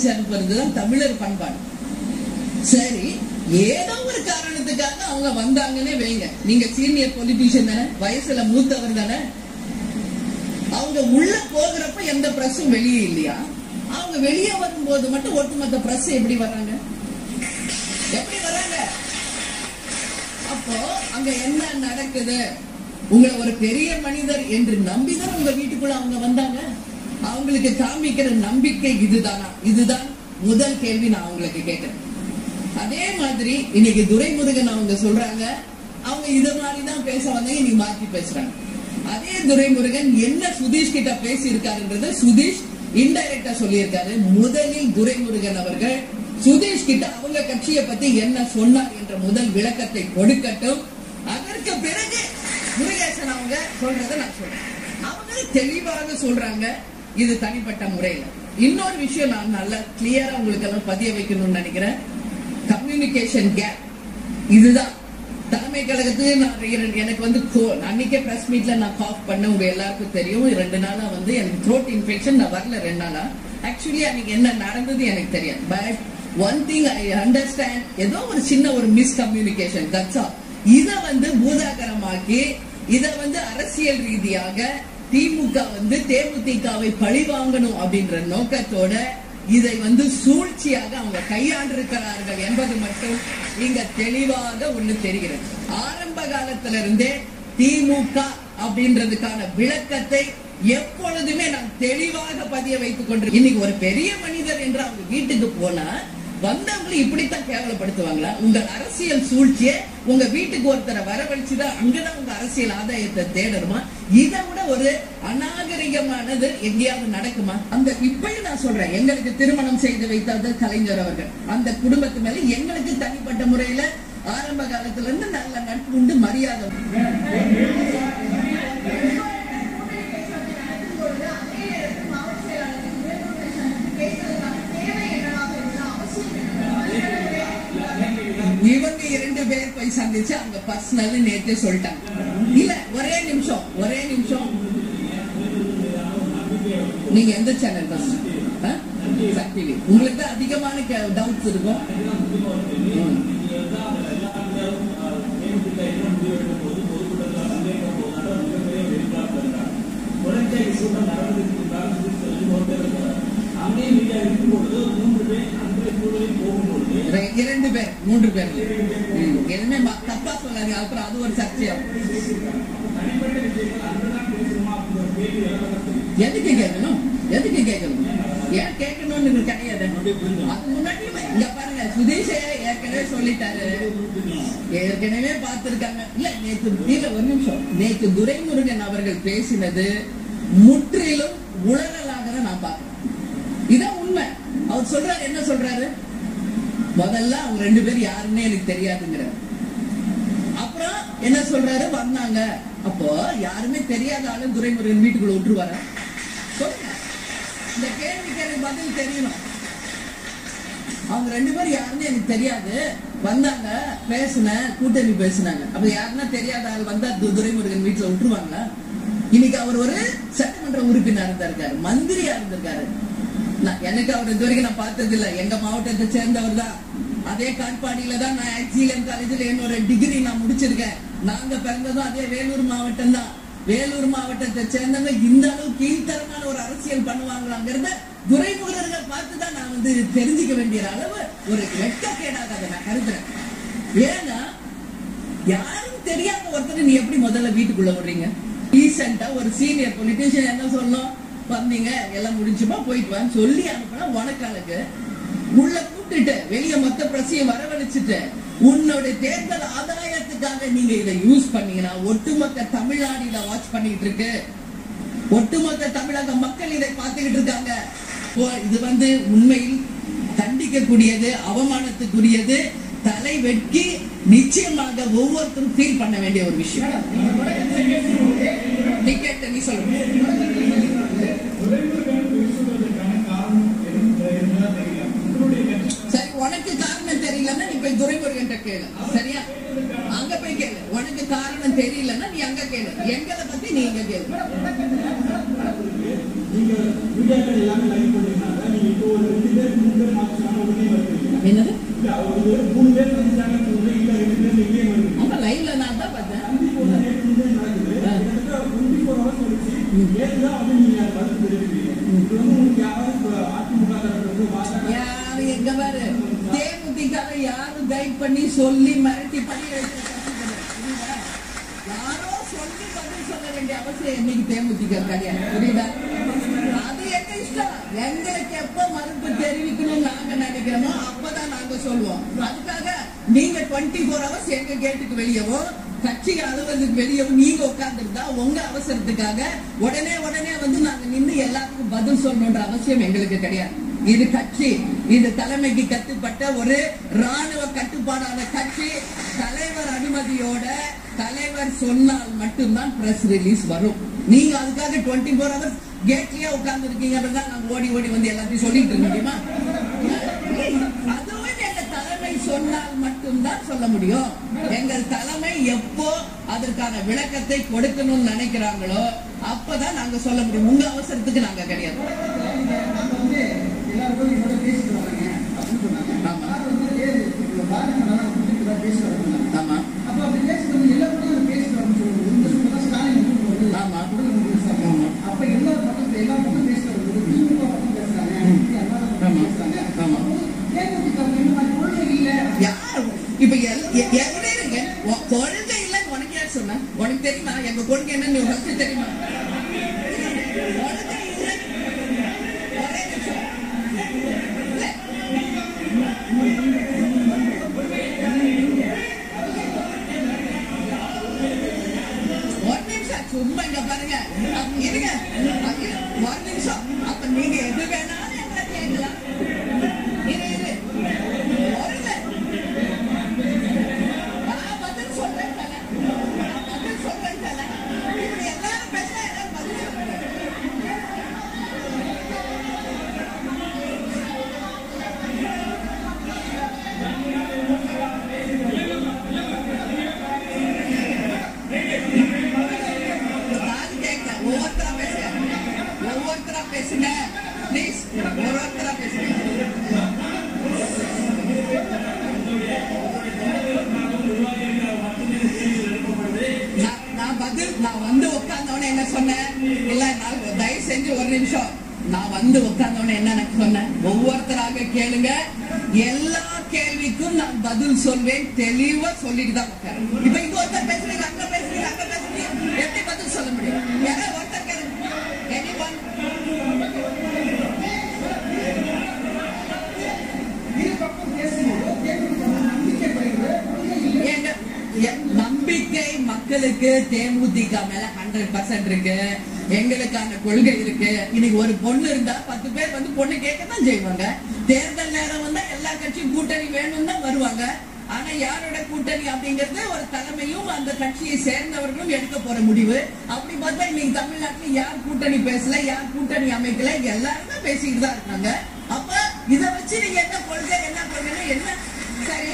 அடிச்சு அனுப்புறதுதான் தமிழர் பண்பாடு. சரி, ஏதோ ஒரு காரணத்துக்காக அவங்க வந்தாங்கன்னே வைங்க. நீங்க சீனியர் பொலிட்டீஷியன் தானே, வயசுல மூத்தவர் தானே. அவங்க உள்ள போகிறப்ப எந்த பிரஸும் வெளியே இல்லையா? அவங்க வெளியே வரும்போது மட்டும் ஒட்டுமொத்த பிரஸ் எப்படி வர்றாங்க? எப்படி வர்றாங்க? அப்போ அங்க என்ன நடக்குது? உங்களை ஒரு பெரிய மனிதர் என்று நம்பிதான் உங்க வீட்டுக்குள்ள அவங்க வந்தாங்க. அவங்களுக்கு காமிக்கிற நம்பிக்கை இதுதானா? இதுதான் முதல் கேள்வி நான் அவங்களுக்கு கேட்கிறேன். அதே மாதிரி இன்னைக்கு துரைமுருகன் அவங்க சொல்றாங்க, அவங்க இது மாதிரிதான் பேச வந்தாங்க, இன்னைக்கு மாற்றி பேசுறாங்க. அதே துரைமுருகன் என்ன சுதீஷ் கிட்ட பேசி இருக்காருன்றத சுதீஷ் இன்டைரக்டா சொல்லியிருக்காரு. முதலில் துரைமுருகன் அவர்கள் சுதீஷ் கிட்ட அவங்க கட்சியை பத்தி என்ன சொன்னார் என்ற முதல் விளக்கத்தை கொடுக்கட்டும். அதற்கு பிறகு முருகேசன் அவங்க சொல்றதை நான் சொல்றேன். அவங்க தெளிவாக சொல்றாங்க, இது தனிப்பட்ட முறையில. இன்னொரு விஷயம் நான் நல்லா கிளியரா உங்களுக்கு எல்லாம் பதிய வைக்கணும்னு நினைக்கிறேன். கம்யூனிகேஷன் கேப் இதுதான். தலைமை கழகத்துக்கு நான் எனக்கு வந்து அன்னைக்கே பிரஸ் மீட்ல நான் காஃப் பண்ண உங்க எல்லாருக்கும் தெரியும். 2 நாளா வந்து எனக்கு த்ரோட் இன்ஃபெக்ஷன், நான் வரல 2 நாளா. ஆக்சுவலி அன்னைக்கு என்ன நடந்தது எனக்கு தெரியாது. But one thing I understand, ஏதோ ஒரு சின்ன ஒரு மிஸ்கம்யூனிகேஷன், தட்ஸ் ஆல். இத வந்து பூதாகரமாக்கி இத வந்து அரசியல் ரீதியாக திமுக வந்து தேமுதிகவை பழி வாங்கணும் அப்படின்ற நோக்கத்தோட இதை வந்து சூழ்ச்சியாக அவங்க கையாண்டிருக்கிறார்கள் என்பது மட்டும் இங்க தெளிவாக ஒண்ணு தெரிகிறது. ஆரம்ப காலத்திலிருந்தே திமுக அப்படின்றதுக்கான விளக்கத்தை எப்பொழுதுமே நான் தெளிவாக பதிய வைத்துக் கொண்டு, இன்னைக்கு ஒரு பெரிய மனிதர் என்று அவங்க வீட்டுக்கு போனா வந்தவங்களை இப்படித்தான் கேவலப்படுத்துவாங்களா? உங்கள் அரசியல் சூழ்ச்சியை உங்க வீட்டுக்கு ஒருத்தரை வரவழைச்சுதான் அங்கதான் உங்க அரசியல் ஆதாயத்தை தேடணுமா? இதை விட ஒரு அநாகரிகமானது எங்கேயாவது நடக்குமா? அந்த இப்பயும் நான் சொல்றேன், எங்களுக்கு திருமணம் செய்து வைத்தது கலைஞர் அவர்கள். அந்த குடும்பத்து மேல எங்களுக்கு தனிப்பட்ட முறையில ஆரம்ப காலத்துல இருந்து நல்ல நட்பு உண்டு, மரியாதை. இவங்க 2 பேர் போய் சந்திச்சு அவங்க பர்சனல் நேற்று சொல்லிட்டாங்க. இல்ல ஒரே நிமிஷம் நீங்க எந்த சேனல் தான் டிவி? உங்களுக்கு தான் அதிகமான டவுட்ஸ் இருக்கும். இரண்டு பேர் 3 பேர் எதுவுமே தப்பா சொல்லாது. அப்புறம் அது ஒரு சர்ச்சையாகும். எதுக்கு கேட்கணும்? ஏன் கேட்கணும்னு கிடையாது. அது முன்னாடி இங்க பாருங்க, சுதீஷே ஏற்கனவே சொல்லிட்டாரு, ஏற்கனவே பார்த்திருக்காங்க. இல்ல ஒரு நிமிஷம், நேற்று துரைமுருகன் அவர்கள் பேசினது முற்றிலும் உளறலாக தான் நான் பார்க்கிறேன். இதான் உண்மை. அவர் சொல்றாரு, என்ன சொல்றாரு? முதல்ல அவங்க 2 பேர் யாருன்னே எனக்கு தெரியாதுங்கிறார். அப்புறம் என்ன சொல்றாரு? வந்தாங்க. அப்போ யாருமே தெரியாத ஆளு துரைமுருகன் வீட்டுக்குள்ள விட்டுருவாரா? சொல்லுங்க. இந்த கேள்விக்கு எனக்கு பதில் தெரியணும். அவங்க 2 பேர் யாருன்னு எனக்கு தெரியாது, வந்தாங்க, கூட்டணி பேசினாங்க. அப்ப யாருன்னா தெரியாத ஆள் வந்தா துரைமுருகன் வீட்டுல விட்டுருவாங்களா? இன்னைக்கு அவர் ஒரு சட்டமன்ற உறுப்பினர் இருந்திருக்காரு, மந்திரியா இருந்திருக்காரு. எனக்கு அவர் இது வரைக்கும் நான் பார்த்தது இல்ல. எங்க மாவட்டத்தை சேர்ந்தவர் தான். அதே காட்பாடியில தான் நான் எக்ஸிலியன் காலேஜ்ல என்னோட டிகிரி நான் முடிச்சிருக்கேன். நாங்க பிறந்ததும் அதே வேலூர் மாவட்டம் தான். வேலூர் மாவட்டத்தை சேர்ந்தவங்க இந்த அளவு கீழ்த்தரமான ஒரு அரசியல் பண்ணுவாங்களாங்கிறத துரைமுருகர்கள் பார்த்துதான் நான் வந்து தெரிஞ்சுக்க வேண்டிய அளவு ஒரு வெட்கக்கேடாக அதை நான் கருதுறேன். ஏன்னா யாரும் தெரியாத ஒருத்தர் நீ எப்படி முதல்ல வீட்டுக்குள்ள விடுறீங்க? ரீசெண்டா ஒரு சீனியர் பொலிட்டீஷியன் என்ன சொல்லணும்? வந்தீங்க, எல்லாம் முடிச்சுமா போயிட்டு வான்னு சொல்லி அனுப்பினா உனக்காளுக்கு உள்ள கூப்பிட்டுட்டு வெளியே மொத்த பிரச்சனையை வரவழைச்சிட்டு உன்னோட தேர்தல் ஆதாயத்துக்காக நீங்க இதை யூஸ் பண்ணீங்கன்னா ஒட்டுமொத்த தமிழ்நாடு இதை வாட்ச் பண்ணிட்டு இருக்கு. ஒட்டுமொத்த தமிழக மக்கள் இதை பார்த்துக்கிட்டு இருக்காங்க. இது வந்து உண்மையில் கண்டிக்கக்கூடியது, அவமானத்துக்குரியது, தலை வெட்கி நிச்சயமாக ஒவ்வொருத்தரும் ஃபீல் பண்ண வேண்டிய ஒரு விஷயம். நீ சொல்லுங்க. சரி, உனக்கு காரணம் தெரியலன்னா நீ போய் துரைமுருகன் கேளு. சரியா? அங்க போய் கேளு. உனக்கு காரணம் தெரியலன்னா நீ அங்க கேளு. எங்களை பத்தி நீ இங்க கேளு. நீங்க யாரு எங்க பாரு தேமுதிக யாரும் கைட் பண்ணி சொல்லி மிரட்டி பண்ணி யாரோ சொல்லி பதில் சொல்ல வேண்டிய அவசியம் இன்னைக்கு தேமுதிக கிடையாது. புரியுதா? அது எங்க இஷ்டம். எங்களுக்கு எப்ப மறுப்பு தெரிவிக்கணும் நாங்க நினைக்கிறோமோ அப்பதான் நாங்க சொல்லுவோம். அதுக்காக நீங்க 24 hours எங்க கேட்டுக்கு வெளியவோ கட்சி அலுவலகத்துக்கு வெளியவும் நீங்க உட்கார்ந்துருந்தா உங்க அவசரத்துக்காக உடனே வந்து நாங்க நின்று எல்லாத்துக்கும் பதில் சொல்லணும்ன்ற அவசியம் எங்களுக்கு கிடையாது. இது கட்சி, இது தலைமைக்கு கட்டுப்பட்ட ஒரு ராணுவ கட்டுப்பாடான கட்சி. தலைவர் அனுமதியோட தலைவர் சொன்னால் மட்டும்தான் பிரஸ் ரிலீஸ் வரும். நீங்க அதுக்காக 24 hours கேட்லயே உட்கார்ந்து இருக்கீங்கன்றதா நாங்க ஓடி வந்து எல்லாத்தையும் சொல்லிட்டு இருக்க முடியுமா? அதுவும் எங்க தலைமை சொன்னால் மட்டும்தான் சொல்ல முடியும். எங்கள் தலைமை எப்போ அதற்கான விளக்கத்தை கொடுக்கணும்னு நினைக்கிறாங்களோ அப்பதான் நாங்க சொல்ல முடியும். உங்க அவசரத்துக்கு நாங்க கிடையாது. ஆமா இப்ப கொள்கை இல்ல உனக்கு யார் சொன்ன? உனக்கு தெரியுமா எங்க கொள்கை என்னன்னு தெரியுமா? கொள்கை இல்ல. ஒரு நிமிஷம் சும்மா இங்க பாருங்க. இருங்க ஒரு நிமிஷம். அப்ப நீங்க எது வேணாலும் எங்களை கேட்கலாம். ஒவ்வொருத்தரா பேசுங்க பிளீஸ். ஒவ்வொருத்தரா பேசுங்க. நான் வந்து உட்கார்ந்தவன என்ன சொன்னேன்? இல்ல தயவு செஞ்சு ஒரு நிமிஷம். நான் வந்து உட்கார்ந்தவன என்ன சொன்னேன்? ஒவ்வொருத்தராக கேளுங்க. எல்லா கேள்விக்கும் நான் பதில் சொல்வேன். தெளிவா சொல்லிட்டு தான் உட்காரு. இப்ப இங்க ஒருத்தர் பேசுறீங்க, அங்க பேசுறீங்க, அங்க பேசுறீங்க, எப்படி பதில் சொல்ல முடியும்? யாராவது ஒருத்தர் கேளுங்க. நம்பிக்கை மக்களுக்கு தேமுதிக மேல 100% இருக்கு. எங்களுக்கான கொள்கை இருக்கு. இன்னைக்கு ஒரு பொண்ணு இருந்தா 10 பேர் வந்து பொண்ணு கேட்கத்தான் செய்வாங்க. தேர்தல் நேரம் வந்தா எல்லா கட்சியும் கூட்டணி வேணும் தான் வருவாங்க. ஆனா யாரோட கூட்டணி அப்படிங்கறது ஒரு தலைமையும் அந்த கட்சியை சேர்ந்தவர்களும் எடுக்க போற முடிவு. அப்படி பார்த்தா இன்னைக்கு தமிழ்நாட்டுல யார் கூட்டணி பேசல, யார் கூட்டணி அமைக்கல, எல்லாருமே பேசிக்கிட்டு தான் இருக்காங்க. அப்ப இத வச்சு நீங்க என்ன கொள்கை என்ன சரி